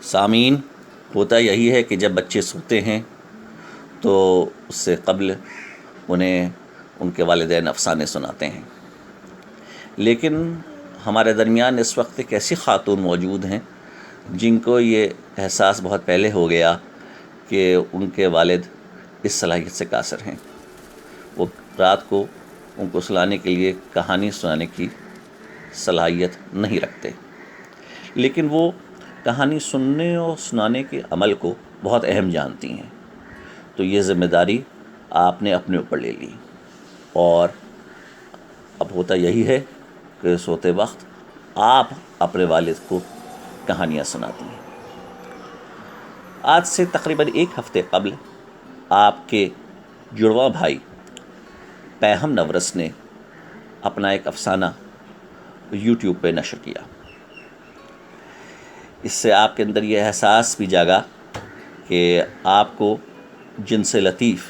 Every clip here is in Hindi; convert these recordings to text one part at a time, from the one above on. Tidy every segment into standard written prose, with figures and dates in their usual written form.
सामीन, होता यही है कि जब बच्चे सोते हैं तो उससे क़ब्ल उन्हें उनके वालिदैन अफ़साने सुनाते हैं। लेकिन हमारे दरमियान इस वक्त एक ऐसी ख़ातून मौजूद हैं जिनको ये एहसास बहुत पहले हो गया कि उनके वालिद इस सलाहियत से कासिर हैं। वो रात को उनको सुलाने के लिए कहानी सुनाने की सलाहियत नहीं रखते, लेकिन वो कहानी सुनने और सुनाने के अमल को बहुत अहम जानती हैं। तो ये ज़िम्मेदारी आपने अपने ऊपर ले ली और अब होता यही है कि सोते वक्त आप अपने वालिद को कहानियाँ सुनाती हैं। आज से तकरीबन एक हफ़्ते कबल आपके जुड़वा भाई पैहम नवरस ने अपना एक अफसाना यूट्यूब पे नशर किया। इससे आपके अंदर ये एहसास भी जागा कि आपको जिनसे लतीफ़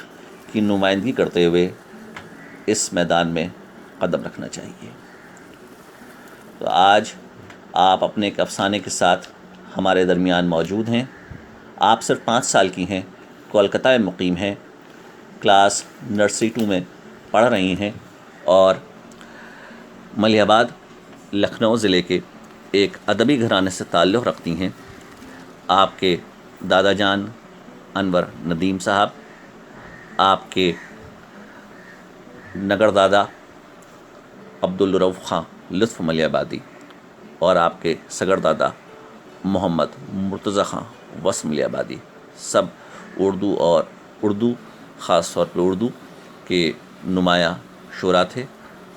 की नुमाइंदगी करते हुए इस मैदान में कदम रखना चाहिए। तो आज आप अपने एक अफसाने के साथ हमारे दरमियान मौजूद हैं। आप सिर्फ 5 साल की हैं, कोलकाता में मुकीम हैं, क्लास नर्सरी 2 में पढ़ रही हैं और मलिहाबाद लखनऊ ज़िले के एक अदबी घराने से ताल्लुक़ रखती हैं। आपके दादा जान अनवर नदीम साहब, आपके नगर दादा अब्दुल रऊफ़ ख़ां लुत्फ़ मलिहाबादी और आपके सगर दादा मोहम्मद मुर्तज़ा ख़ां वस मलिहाबादी सब उर्दू ख़ास तौर पर उर्दू के नुमाया शुरा थे।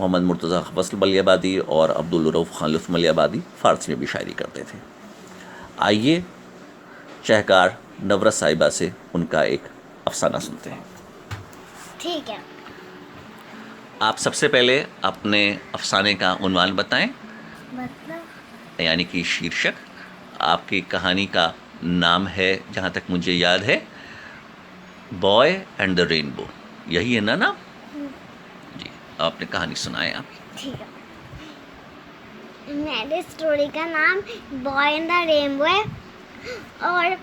मोहम्मद मुर्तज़ा वस मलिहाबादी और अब्दुल रऊफ़ ख़ां लुत्फ़ मलिहाबादी फ़ारसी में भी शायरी करते थे। आइए शहकार नवरस साहिबा से उनका एक अफसाना सुनते हैं। ठीक है। आप सबसे पहले अपने अफसाने का उन्वान बताएं, मतलब यानी कि शीर्षक। आपकी कहानी का नाम है, जहाँ तक मुझे याद है, बॉय एंड द रेनबो, यही है ना नाम? जी, आपने कहानी सुनाए आप। ठीक है। मेरे स्टोरी का नाम बॉय एंड द रेनबो है और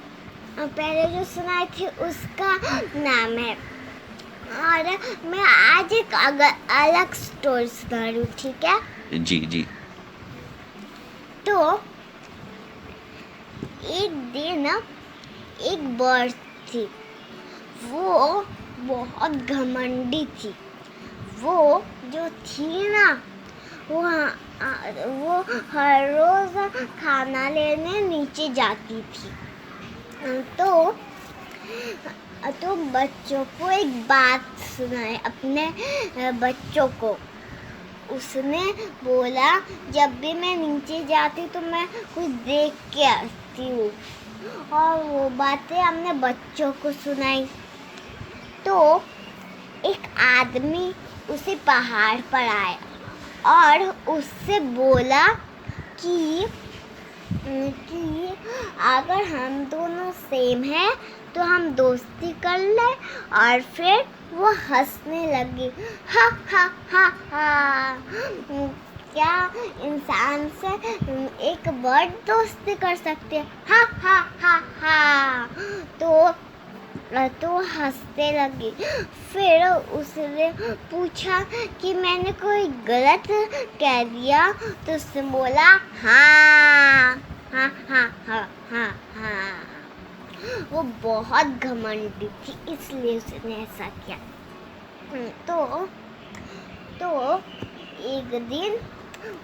पहले जो सुनाई थी उसका नाम है। और मैं आज एक अलग स्टोरी सुना रही हूँ। ठीक है? जी जी। तो एक दिन एक बर्ड थी, वो बहुत घमंडी थी। वो जो थी ना, वो हर रोज खाना लेने नीचे जाती थी। तो बच्चों को एक बात सुनाए, अपने बच्चों को। उसने बोला, जब भी मैं नीचे जाती तो मैं कुछ देख के आती हूँ। और वो बातें हमने बच्चों को सुनाई। तो एक आदमी उसे पहाड़ पर आया और उससे बोला कि अगर हम दोनों सेम हैं तो हम दोस्ती कर ले। और फिर वो हंसने लगी। हा हा हा हा, क्या इंसान से एक बर्ड दोस्ती कर सकते हैं? हा हा हा हा। तो हंसते लगी। फिर उसने पूछा कि मैंने कोई गलत कह दिया? तो उसने बोला हाँ हाँ हाँ हाँ हाँ हाँ। वो बहुत घमंडी थी, इसलिए उसने ऐसा किया। तो एक दिन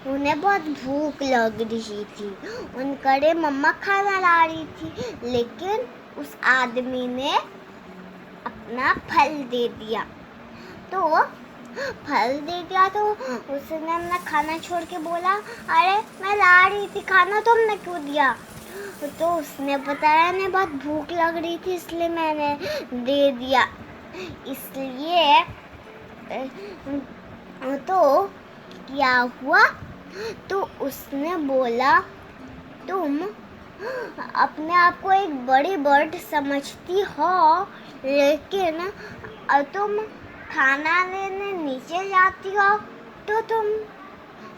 उन्हें बहुत भूख लग रही थी। उनके मम्मा खाना ला रही थी, लेकिन उस आदमी ने अपना फल दे दिया। तो उसने अपना खाना छोड़ के बोला, अरे मैं ला रही थी खाना, तुमने क्यों दिया? तो उसने बताया, ने बहुत भूख लग रही थी इसलिए मैंने दे दिया। इसलिए तो क्या हुआ? तो उसने बोला, तुम अपने आप को एक बड़ी बर्ड समझती हो, लेकिन तुम खाना लेने नीचे जाती हो, तो तुम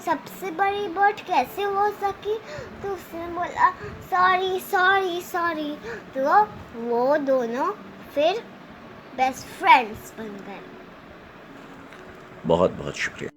सबसे बड़ी बर्ड कैसे हो सकी? तो उसने बोला, बोला सॉरी सॉरी सॉरी, तो वो दोनों फिर बेस्ट फ्रेंड्स बन गए। बहुत बहुत शुक्रिया।